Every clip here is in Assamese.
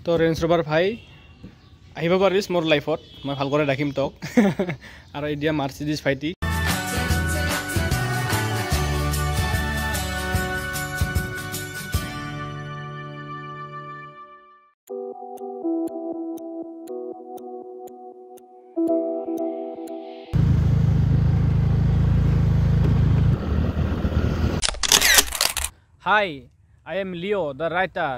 তো ৰেঞ্জ ৰ'ভাৰ ভাই আহিব পাৰিছ মোৰ লাইফত মই ভাল কৰি ৰাখিম তোক আৰু এতিয়া মাৰ্চিডিজ ভাইটি Hi, I am Leo, the writer.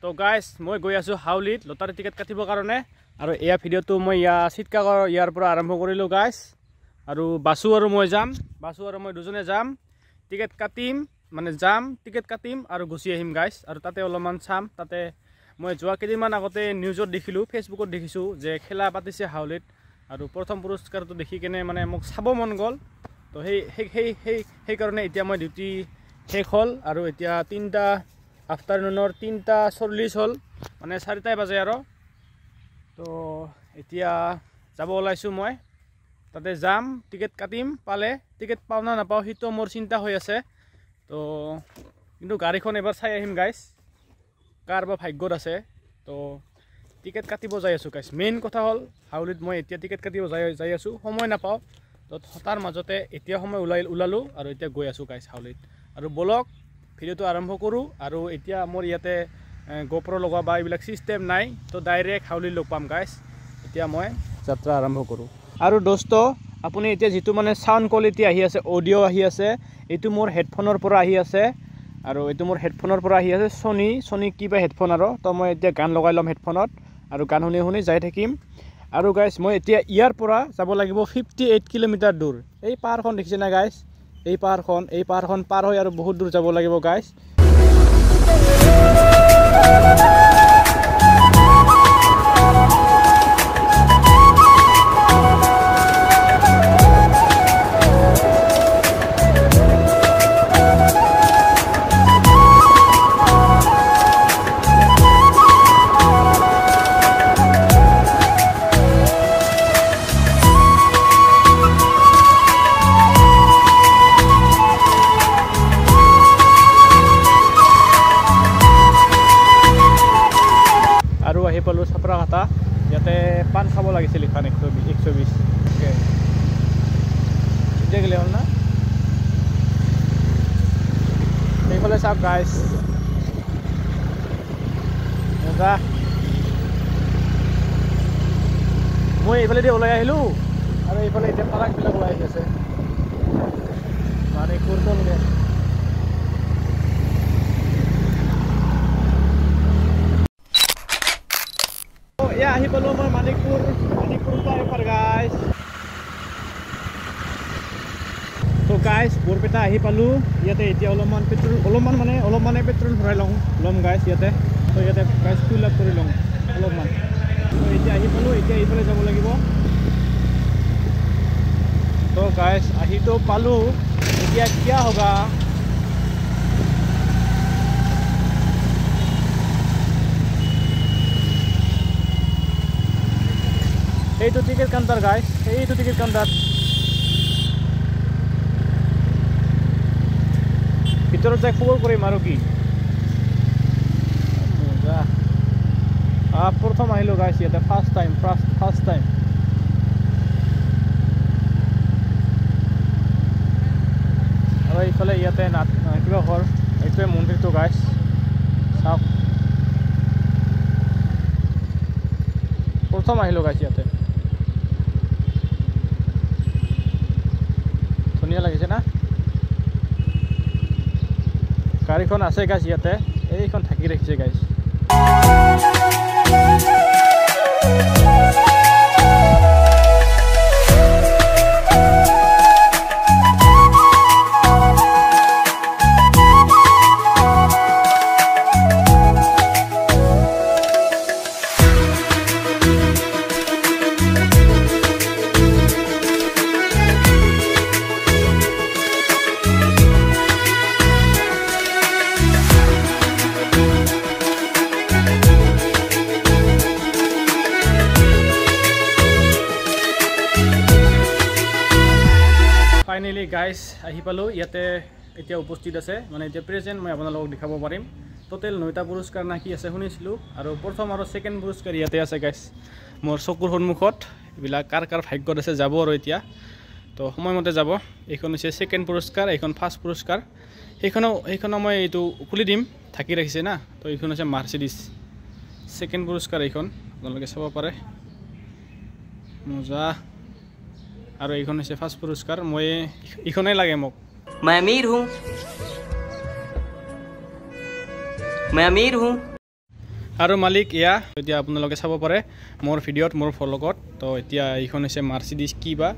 So guys, মই গৈ আছো হাউলিত লটাৰী টিকেট কাটিবৰ কাৰণে আৰু এয়া ভিডিঅ'টো মই চিটকাগৰ ইয়াৰ পৰা আৰম্ভ কৰিলোঁ গাইছ আৰু বাসু আৰু মই যাম বাসু আৰু মই দুজনে যাম টিকেট কাটিম মানে যাম টিকেট কাটিম আৰু গুচি আহিম গাইছ আৰু তাতে অলপমান চাম তাতে মই যোৱা কেইদিনমান আগতে নিউজত দেখিলোঁ ফেচবুকত দেখিছোঁ যে খেলা পাতিছে হাউলিত আৰু প্ৰথম পুৰস্কাৰটো দেখি কেনে মানে মোক চাব মন গ'ল তো সেইকাৰণে এতিয়া মই ডিউটি শেষ হ'ল আৰু এতিয়া 3টা আফটাৰনুনৰ 3:40 হ'ল মানে 4টা বাজে আৰু তো এতিয়া যাব ওলাইছোঁ মই তাতে যাম টিকেট কাটিম পালে টিকেট পাওঁ না নাপাওঁ সেইটো মোৰ চিন্তা হৈ আছে তো কিন্তু গাড়ীখন এবাৰ চাই আহিম গাইছ কাৰ বা ভাগ্যত আছে তো টিকেট কাটিব যাই আছোঁ গাইছ মেইন কথা হ'ল হাউলিত মই এতিয়া টিকেট কাটিব যাই আছোঁ সময় নাপাওঁ তো তাৰ মাজতে এতিয়া সময় ওলালোঁ আৰু এতিয়া গৈ আছোঁ গাইছ হাউলিত আৰু বলক ভিডিঅ'টো আৰম্ভ কৰোঁ আৰু এতিয়া মোৰ ইয়াতে গোপ্ৰ লগোৱা বা এইবিলাক চিষ্টেম নাই তো ডাইৰেক্ট হাউলি লগ পাম গাইছ এতিয়া মই যাত্ৰা আৰম্ভ কৰোঁ আৰু দোস্ত আপুনি এতিয়া যিটো মানে সাউণ্ড কোৱালিটি আহি আছে অডিঅ' আহি আছে এইটো মোৰ হেডফোনৰ পৰা আহি আছে আৰু এইটো মোৰ হেডফোনৰ পৰা আহি আছে ছনী কিবা হেডফোন আৰু তো মই এতিয়া গান লগাই ল'ম হেডফোনত আৰু গান শুনি যাই থাকিম আৰু গাইছ মই এতিয়া ইয়াৰ পৰা যাব লাগিব 58 কিলোমিটাৰ দূৰ এই পাহাৰখন দেখিছে না গাইছ এই পাহাৰখন পাৰ হৈ আৰু বহুত দূৰ যাব লাগিব গাইছ পালোঁ চাপৰাঘাটা ইয়াতে পাণ খাব লাগিছিল এখন 120 এতিয়া গ'লে হ'ল না এইফালে চাওক গাইছ মজা মই এইফালেদি ওলাই আহিলোঁ আৰু এইফালে এতিয়া পাৰাকবিলাক ওলাই আহি আছে মানে কুৰ্তনকে এয়া আহি পালোঁ মই মানিকপুৰ পাৰ গাইছ তো গাইছ বৰপেটা আহি পালোঁ ইয়াতে এতিয়া অলপমান পেট্ৰল ভৰাই ল'ম গাইছ ইয়াতে তো ইয়াতে গাইছ ফিল আপ কৰি ল'ম অলপমান তো এতিয়া আহি পালোঁ এতিয়া এইফালে যাব লাগিব তো গাইছ আহিতো পালোঁ এতিয়া কিয়া হ'বা এইটো টিকেট কাউণ্টাৰ গাইছ এইটো টিকেট কাউণ্টাৰ ভিতৰত যাই খবৰ কৰিম আৰু কি মজা প্ৰথম আহিলোঁ গাইছ ইয়াতে ফাৰ্ষ্ট টাইম আৰু এইফালে ইয়াতে কিবা ঘৰ এইটোৱে মন্দিৰটো গাইছ চাওক প্ৰথম আহিলোঁ গাইছ ইয়াতে ধুনীয়া লাগিছে না গাড়ীখন আছে গাইছ ইয়াতে এইখন থাকি ৰাখিছে গাইছ ফাইনেলি গাইছ আহি পালোঁ ইয়াতে এতিয়া উপস্থিত আছে মানে এতিয়া প্ৰেজেণ্ট মই আপোনালোকক দেখাব পাৰিম টোটেল 9টা পুৰস্কাৰ না কি আছে শুনিছিলোঁ আৰু প্ৰথম আৰু ছেকেণ্ড পুৰস্কাৰ ইয়াতে আছে গাইছ মোৰ চকুৰ সন্মুখত এইবিলাক কাৰ কাৰ ভাগ্যত আছে যাব আৰু এতিয়া তো সময়মতে যাব এইখন হৈছে ছেকেণ্ড পুৰস্কাৰ এইখন ফাৰ্ষ্ট পুৰস্কাৰ সেইখনো মই এইটো খুলি দিম ঢাকি ৰাখিছে না তো এইখন হৈছে মাৰ্চিডিছ ছেকেণ্ড পুৰস্কাৰ এইখন আপোনালোকে চাব পাৰে মজা আৰু এইখন হৈছে ফাৰ্ষ্ট পুৰস্কাৰ মই এইখনেই লাগে মোক मैं अमीर हूँ আৰু মালিক এয়া এতিয়া আপোনালোকে চাব পাৰে মোৰ ভিডিঅ'ত মোৰ ফ্লগত তো এতিয়া এইখন হৈছে মাৰ্চিডিছ কি বা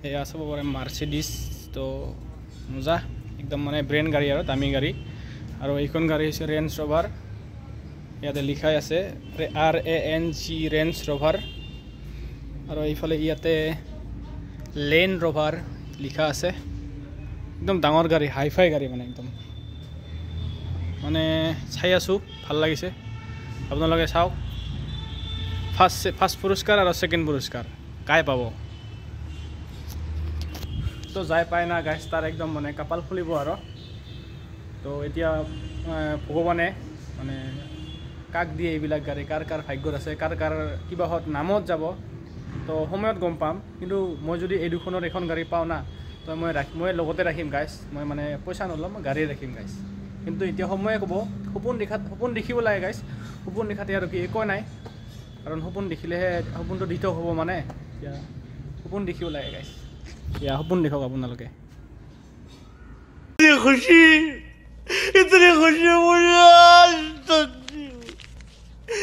এয়া চাব পাৰে মাৰ্চিডিছ তো মজা একদম মানে ব্ৰেণ্ড গাড়ী আৰু দামী গাড়ী আৰু এইখন গাড়ী হৈছে ৰেঞ্জ ৰভাৰ ইয়াতে লিখাই আছে RANG ৰেঞ্জ ৰভাৰ আৰু এইফালে ইয়াতে লেন ৰভাৰ লিখা আছে একদম ডাঙৰ গাড়ী হাইফাই গাড়ী মানে একদম মানে চাই আছোঁ ভাল লাগিছে আপোনালোকে চাওক ফাৰ্ষ্ট পুৰস্কাৰ আৰু ছেকেণ্ড পুৰস্কাৰ কাই পাব তো যাই পায় না গাইছ তাৰ একদম মানে কপাল ফুলিব আৰু তো এতিয়া ভগৱানে মানে কাক দিয়ে এইবিলাক গাড়ী কাৰ কাৰ ভাগ্যত আছে কাৰ কাৰ কিবাহত নামত যাব তো সময়ত গম পাম কিন্তু মই যদি এই দুখনত এখন গাড়ী পাওঁ না তো মই লগতে ৰাখিম গাইছ মই মানে পইচা নল'ম মই গাড়ী ৰাখিম গাইছ কিন্তু এতিয়া সময়ে ক'ব সপোন দেখিব লাগে গাইছ সপোন দেখাতে আৰু কি একো নাই কাৰণ সপোন দেখিলেহে সপোনটো দি থক হ'ব মানে এতিয়া সপোন দেখিব লাগে গাইছ এতিয়া সপোন দেখক আপোনালোকে इतनी खुशी मुझे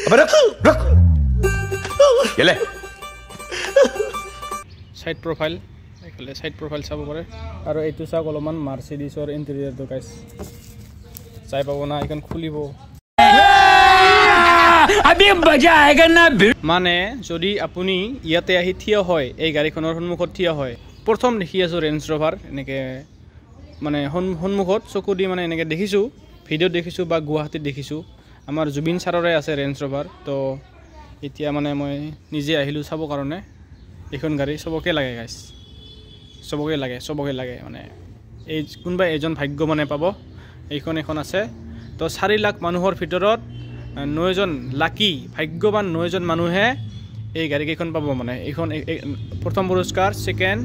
अबे रुक ये ले সাইড প্ৰফাইল এইফালে সাইড প্ৰফাইল চাব পাৰে আৰু এইটো চাওক অলপমান মাৰ্চিডিছৰ ইণ্টেৰিয়ৰটো গাইছ চাই পাব না এইখন খুলিব মানে যদি আপুনি ইয়াতে আহি থিয় হয় এই গাড়ীখনৰ সন্মুখত থিয় হয় প্ৰথম দেখি আছোঁ ৰেঞ্জ ৰভাৰ এনেকৈ মানে সন্মুখত চকু দি মানে এনেকৈ দেখিছোঁ ভিডিঅ'ত দেখিছোঁ বা গুৱাহাটীত দেখিছোঁ আমাৰ জুবিন ছাৰৰে আছে ৰেঞ্জ ৰভাৰ তো এতিয়া মানে মই নিজে আহিলোঁ চাবৰ কাৰণে এইখন গাড়ী চবকে লাগে গাইছ চবকে লাগে মানে এই কোনোবা এজন ভাগ্য মানে পাব এইখন এখন আছে তো 4 লাখ মানুহৰ ভিতৰত 9জন লাকি ভাগ্যৱান 9জন মানুহে এই গাড়ীকেইখন পাব মানে এইখন প্ৰথম পুৰস্কাৰ ছেকেণ্ড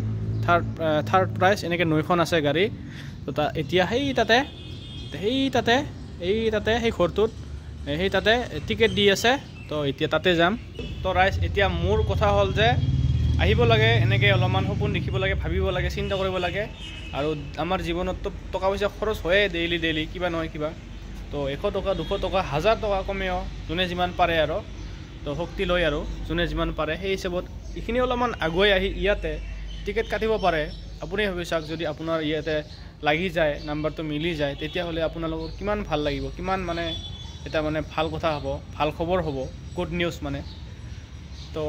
থাৰ্ড প্ৰাইজ এনেকৈ 9খন আছে গাড়ী তো এতিয়া সেই তাতে সেই ঘৰটোত সেই তাতে টিকেট দি আছে তো এতিয়া তাতে যাম তো ৰাইজ এতিয়া মোৰ কথা হ'ল যে আহিব লাগে এনেকৈ অলপমান সপোন দেখিব লাগে ভাবিব লাগে চিন্তা কৰিব লাগে আৰু আমাৰ জীৱনততো টকা পইচা খৰচ হয়ে ডেইলি কিবা নহয় কিবা তো 100 টকা 200 টকা 1000 টকা কমেও যোনে যিমান পাৰে আৰু তো শক্তি লৈ আৰু যোনে যিমান পাৰে সেই হিচাপত এইখিনি অলপমান আগুৱাই আহি ইয়াতে টিকেট কাটিব পাৰে আপুনি ভাবি চাওক যদি আপোনাৰ ইয়াতে লাগি যায় নাম্বাৰটো মিলি যায় তেতিয়াহ'লে আপোনালোকৰ কিমান ভাল লাগিব কিমান মানে এটা মানে ভাল কথা হ'ব ভাল খবৰ হ'ব গুড নিউজ মানে তো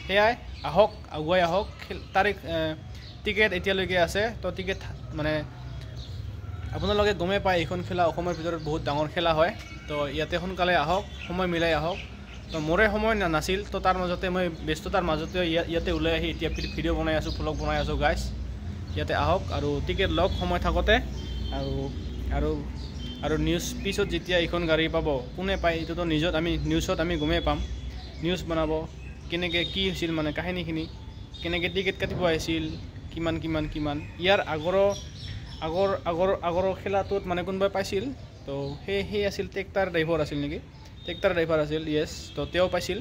সেয়াই আহক আগুৱাই আহক তাৰিখ টিকেট এতিয়ালৈকে আছে তো টিকেট মানে আপোনালোকে গমে পায় এইখন খেলা অসমৰ ভিতৰত বহুত ডাঙৰ খেলা হয় তো ইয়াতে সোনকালে আহক সময় মিলাই আহক তো মোৰে সময় নাছিল তো তাৰ মাজতে মই ব্যস্ততাৰ মাজতে ইয়াতে ওলাই আহি এতিয়া ভিডিঅ' বনাই আছোঁ ভ্লগ বনাই আছোঁ গাইছ ইয়াতে আহক আৰু টিকেট লওক সময় থাকোঁতে আৰু নিউজ পিছত যেতিয়া এইখন গাড়ী পাব কোনে পায় এইটোতো নিউজত আমি গমেই পাম নিউজ বনাব কেনেকৈ কি হৈছিল মানে কাহিনীখিনি কেনেকৈ টিকেট কাটিব আহিছিল কিমান ইয়াৰ আগৰ খেলাটোত মানে কোনোবাই পাইছিল তো সেই আছিল ট্ৰেক্টাৰ ড্ৰাইভাৰ আছিল নেকি ট্ৰেক্টাৰ ড্ৰাইভাৰ আছিল য়েছ তো তেওঁ পাইছিল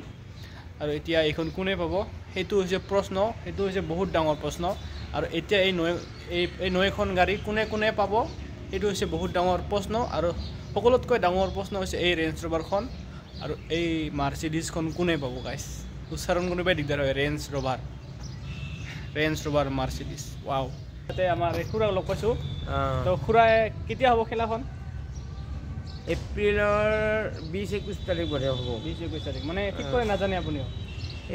আৰু এতিয়া এইখন কোনে পাব সেইটো হৈছে প্ৰশ্ন সেইটো হৈছে বহুত ডাঙৰ প্ৰশ্ন আৰু এতিয়া এই 9খন গাড়ী কোনে পাব এইটো হৈছে বহুত ডাঙৰ প্ৰশ্ন আৰু সকলোতকৈ ডাঙৰ প্ৰশ্ন হৈছে এই ৰেঞ্জ ৰভাৰখন আৰু এই মাৰ্চিডিছখন কোনে পাব গাইছ উচ্চাৰণ কোনোবাই দিগদাৰ হয় ৰেঞ্জ ৰভাৰ মাৰ্চিডিছ ৱাও তাতে আমাৰ এই খুৰাক লগ পাইছোঁ তো খুৰাই কেতিয়া হ'ব খেলাখন এপ্ৰিলৰ 20-21 তাৰিখ বোধে হ'ব 20-21 তাৰিখ মানে ঠিক কৰে নাজানে আপুনিও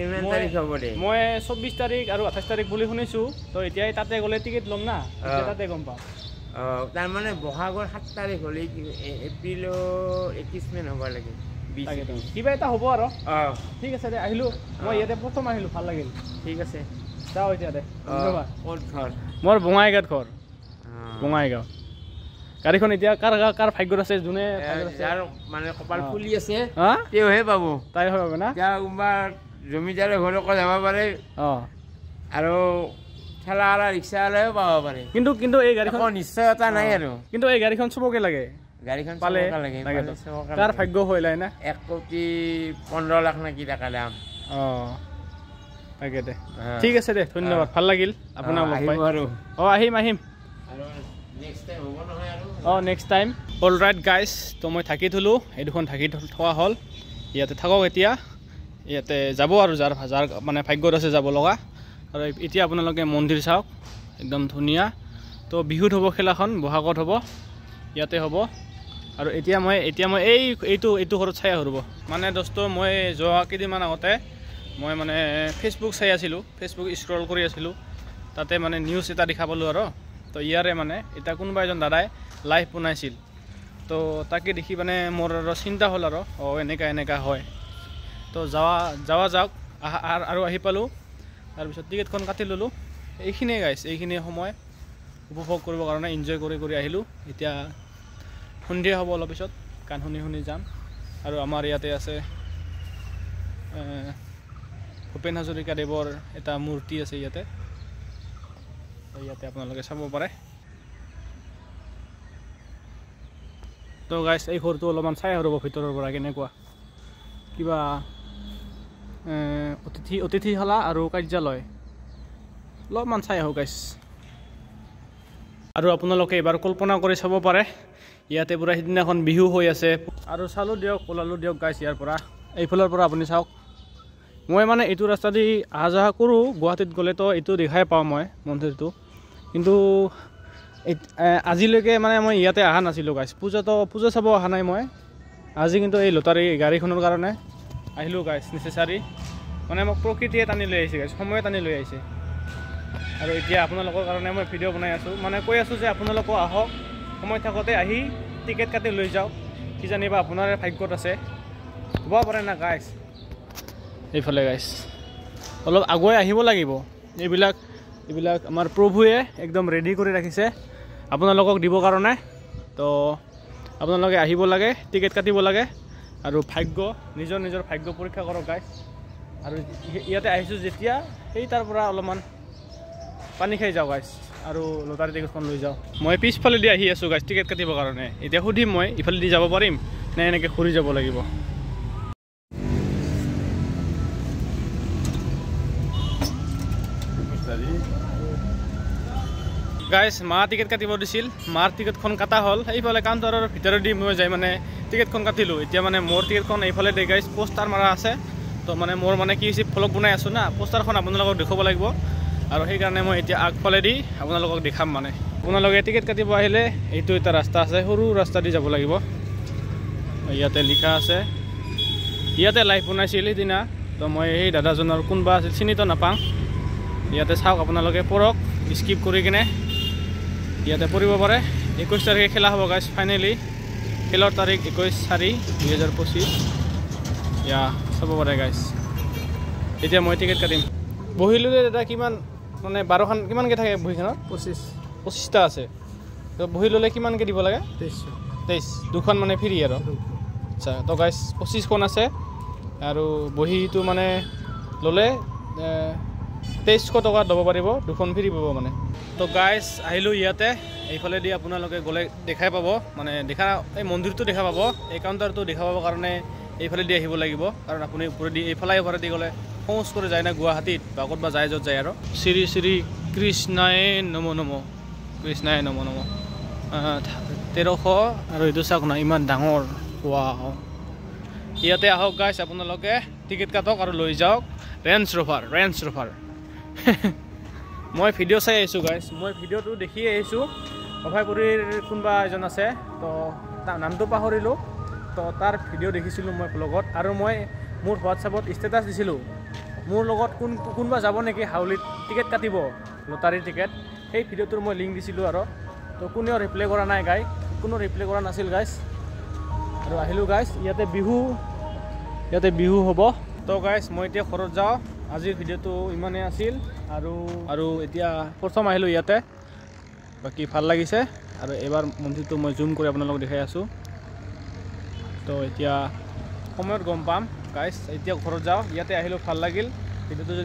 ইমান তাৰিখ হ'ব দে মই 24 তাৰিখ আৰু 28 তাৰিখ বুলি শুনিছোঁ তো এতিয়াই তাতে গ'লে টিকেট ল'ম না তাতে গম পাম তাৰমানে বহাগৰ 7 তাৰিখ হ'লে এপ্ৰিলৰ 21 মান হ'ব লাগে কিবা এটা হ'ব আৰু ঠিক আছে দে আহিলোঁ মই ইয়াতে প্ৰথম আহিলোঁ ভাল লাগিল ঠিক আছে যাওঁ এতিয়া দে ধন্যবাদ ক'ত ঘৰ মোৰ বঙাইগাঁৱত ঘৰ বঙাইগাঁও গাড়ীখন এতিয়া কাৰ ভাগ্যত আছে যোনে যাৰ মানে কপাল ফুলি আছে হা তেওঁহে পাব তাই হয় পাবে না এতিয়া কোনোবা জমিদাৰৰ ঘৰকো যাব পাৰে আৰু ঠেলাৱালা ৰিক্সাৱালাও পাব পাৰে কিন্তু এই গাড়ীখন নিশ্চয়তা নাই আৰু কিন্তু এই গাড়ীখন চবকে লাগে গাড়ীখন পালে লাগে কাৰ ভাগ্য হৈ লাই না 1,15 লাখ না কি টকা দাম তাকে দে ঠিক আছে দে ধন্যবাদ ভাল লাগিল আপোনাক লগ পাই আৰু আহিম আৰু নেক্সট টাইম হ'ব নহয় আৰু next time all right guys তো মই থাকি থলোঁ এই দুখন থাকি থোৱা হ'ল ইয়াতে থাকক এতিয়া ইয়াতে যাব আৰু যাৰ মানে ভাগ্যত আছে যাব লগা আৰু এতিয়া আপোনালোকে মন্দিৰ চাওক একদম ধুনীয়া তো বিহুত হ'ব খেলাখন বহাগত হ'ব ইয়াতে হ'ব আৰু এতিয়া মই এইটো ঘৰত চাই আহোঁ ৰ'ব মানে দোস্ত মই যোৱা কেইদিনমান আগতে মই মানে ফেচবুক চাই আছিলোঁ ফেচবুক স্ক্ৰল কৰি আছিলোঁ তাতে মানে নিউজ এটা দেখা পালোঁ আৰু তো ইয়াৰে মানে এতিয়া কোনোবা এজন দাদাই লাইভ বনাইছিল তো তাকে দেখি মানে মোৰ আৰু চিন্তা হ'ল আৰু এনেকা হয় তো যাওক আৰু আহি পালোঁ তাৰপিছত টিকেটখন কাটি ল'লোঁ এইখিনিয়ে গাইছ এইখিনি সময় উপভোগ কৰিবৰ কাৰণে এনজয় কৰি আহিলোঁ এতিয়া সন্ধিয়া হ'ব অলপ পিছত গান শুনি যাম আৰু আমাৰ ইয়াতে আছে ভূপেন হাজৰিকাদেৱৰ এটা মূৰ্তি আছে ইয়াতে আপোনালোকে চাব পাৰে তো গাইছ এই ঘৰটো অলপমান চাই আহোঁ ৰ'ব ভিতৰৰ পৰা কেনেকুৱা কিবা অতিথিশালা আৰু কাৰ্যালয় অলপমান চাই আহোঁ গাইছ আৰু আপোনালোকে এবাৰ কল্পনা কৰি চাব পাৰে ইয়াতে পুৰা সিদিনাখন বিহু হৈ আছে আৰু চালোঁ দিয়ক ওলালোঁ দিয়ক গাইছ ইয়াৰ পৰা এইফালৰ পৰা আপুনি চাওক মই মানে এইটো ৰাস্তা দি অহা যোৱা কৰোঁ গুৱাহাটীত গ'লেতো এইটো দেখাই পাওঁ মই মন্দিৰটো কিন্তু আজিলৈকে মানে মই ইয়াতে অহা নাছিলোঁ গাইছ পূজা চাব অহা নাই মই আজি কিন্তু এই লটাৰী গাড়ীখনৰ কাৰণে আহিলোঁ গাইছ নেচেচাৰী মানে মোক প্ৰকৃতিয়ে টানি লৈ আহিছে গাইছ সময়ে টানি লৈ আহিছে আৰু এতিয়া আপোনালোকৰ কাৰণে মই ভিডিঅ' বনাই আছোঁ মানে কৈ আছোঁ যে আপোনালোকো আহক সময় থাকোঁতে আহি টিকেট কাটি লৈ যাওক কিজানিবা আপোনাৰে ভাগ্যত আছে হ'ব পাৰে না গাইছ এইফালে গাইছ অলপ আগুৱাই আহিব লাগিব এইবিলাক আমাৰ প্ৰভুৱে একদম ৰেডি কৰি ৰাখিছে আপোনালোকক দিবৰ কাৰণে তো আপোনালোকে আহিব লাগে টিকেট কাটিব লাগে আৰু নিজৰ ভাগ্য পৰীক্ষা কৰক গাইছ আৰু ইয়াতে আহিছোঁ যেতিয়া সেই তাৰ পৰা অলপমান পানী খাই যাওঁ গাইছ আৰু লটাৰী টিকেটখন লৈ যাওঁ মই পিছফালেদি আহি আছোঁ গাইছ টিকেট কাটিবৰ কাৰণে এতিয়া সুধিম মই ইফালেদি যাব পাৰিম নে এনেকৈ ঘূৰি যাব লাগিব গাইছ মা টিকেট কাটিব দিছিল মাৰ টিকেটখন কাটা হ'ল এইফালে কাউণ্টাৰৰ ভিতৰেদি মই যাই মানে টিকেটখন কাটিলোঁ এতিয়া মানে মোৰ টিকেটখন এইফালে দে গাইছ পোষ্টাৰ মাৰা আছে তো মানে মোৰ মানে কি হৈছে ভ্লগ বনাই আছোঁ না পোষ্টাৰখন আপোনালোকক দেখুৱাব লাগিব আৰু সেইকাৰণে মই এতিয়া আগফালেদি আপোনালোকক দেখাম মানে আপোনালোকে টিকেট কাটিব আহিলে এইটো এটা ৰাস্তা আছে সৰু ৰাস্তা দি যাব লাগিব ইয়াতে লিখা আছে ইয়াতে লাইভ বনাইছিল সেইদিনা তো মই সেই দাদাজনৰ কোনোবা আছিল চিনিতো নাপাওঁ ইয়াতে চাওক আপোনালোকে পঢ়ক স্কিপ কৰি কিনে ইয়াতে পঢ়িব পাৰে 21 তাৰিখে খেলা হ'ব গাইছ ফাইনেলি খেলৰ তাৰিখ 21/4/2025 ইয়া চাব পাৰে গাইছ এতিয়া মই টিকেট কাটিম বহিলোঁ দাদা কিমান মানে 12খন কিমানকৈ থাকে বহিখনত 25টা আছে তো বহি ল'লে কিমানকৈ দিব লাগে 23 দুখন মানে ফ্ৰী আৰু আচ্ছা তো গাইছ 25খন আছে আৰু বহিটো মানে ল'লে 2300 টকা দিব পাৰিব দুখন ফ্ৰী পাব মানে তো গাইছ আহিলোঁ ইয়াতে এইফালেদি আপোনালোকে গ'লে দেখাই পাব মানে এই মন্দিৰটো দেখা পাব এই কাউণ্টাৰটো দেখা পাবৰ কাৰণে এইফালেদি আহিব লাগিব কাৰণ আপুনি ওপৰেদি এইফালেদি গ'লে খোজ কৰি যায় না গুৱাহাটীত বা ক'ৰবাত যায় য'ত যায় আৰু শ্ৰী কৃষ্ণাই নম কৃষ্ণাই নম 1300 আৰু এইটো চাওক না ইমান ডাঙৰ ৱাও ইয়াতে আহক গাইছ আপোনালোকে টিকেট কাটক আৰু লৈ যাওক ৰেঞ্জ ৰভাৰ মই ভিডিঅ' চাই আহিছোঁ গাইছ মই ভিডিঅ'টো দেখি আহিছোঁ অভয়পুৰীৰ কোনোবা এজন আছে তো তাৰ নামটো পাহৰিলোঁ তো তাৰ ভিডিঅ' দেখিছিলোঁ মই ব্লগত আৰু মই মোৰ হোৱাটছআপত ষ্টেটাছ দিছিলোঁ মোৰ লগত কোনোবা যাব নেকি হাউলিত টিকেট কাটিব লটাৰী টিকেট সেই ভিডিঅ'টোৰ মই লিংক দিছিলোঁ আৰু তো কোনেও ৰিপ্লাই কৰা নাই কোনো ৰিপ্লাই কৰা নাছিল গাইছ আৰু আহিলোঁ গাইছ ইয়াতে বিহু হ'ব তো গাইছ মই এতিয়া ঘৰত যাওঁ আজিৰ ভিডিঅ'টো ইমানেই আছিল আৰু এতিয়া প্ৰথম আহিলোঁ ইয়াতে বাকী ভাল লাগিছে আৰু এবাৰ মন্দিৰটো মই জুম কৰি আপোনালোকক দেখাই আছোঁ তো এতিয়া সময়ত গম পাম গাইজ এতিয়া ঘৰত যাওঁ ইয়াতে আহিলোঁ ভাল লাগিল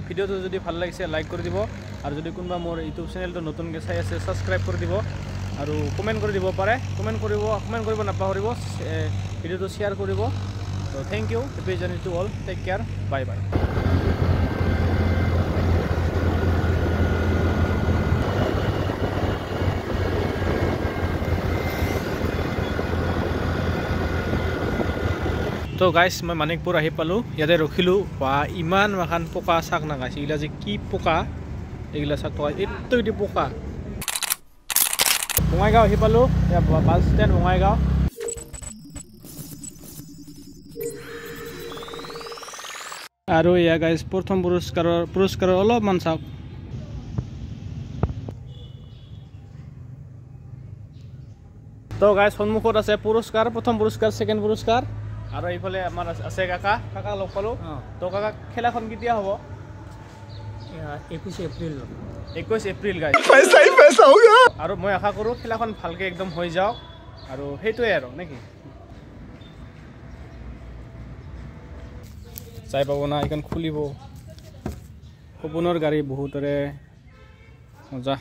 ভিডিঅ'টো যদি ভাল লাগিছে লাইক কৰি দিব আৰু যদি কোনোবা মোৰ ইউটিউব চেনেলটো নতুনকৈ চাই আছে ছাবস্ক্ৰাইব কৰি দিব আৰু কমেণ্ট কৰি দিব পাৰে কমেণ্ট কৰিব নাপাহৰিব ভিডিঅ'টো শ্বেয়াৰ কৰিব তো thank you happy journey to all take care bye bye তো গাইজ মই মানিকপুৰ আহি পালোঁ ইয়াতে ৰখিলোঁ বা ইমান মাখান পোকা চাক নাগাইছে এইগিলা যে কি পোকা এইগিলা চাক পোকা এইটো এটি পোকা বঙাইগাঁও আহি পালোঁ বাছ ষ্টেণ্ড বঙাইগাঁও আৰু এয়া গাইজ প্ৰথম পুৰস্কাৰৰ অলপমান চাওক তো গাইজ সন্মুখত আছে পুৰস্কাৰ প্ৰথম পুৰস্কাৰ ছেকেণ্ড পুৰস্কাৰ আৰু এইফালে আমাৰ আছে কাকা লগ পালোঁ তো কাকা খেলাখন কেতিয়া হ'ব 21 এপ্ৰিল গাইজ আৰু মই আশা কৰোঁ খেলাখন ভালকৈ একদম হৈ যাওক আৰু সেইটোৱে আৰু নেকি চাই পাব না এইখন খুলিব সপোনৰ গাড়ী বহুতৰে মজা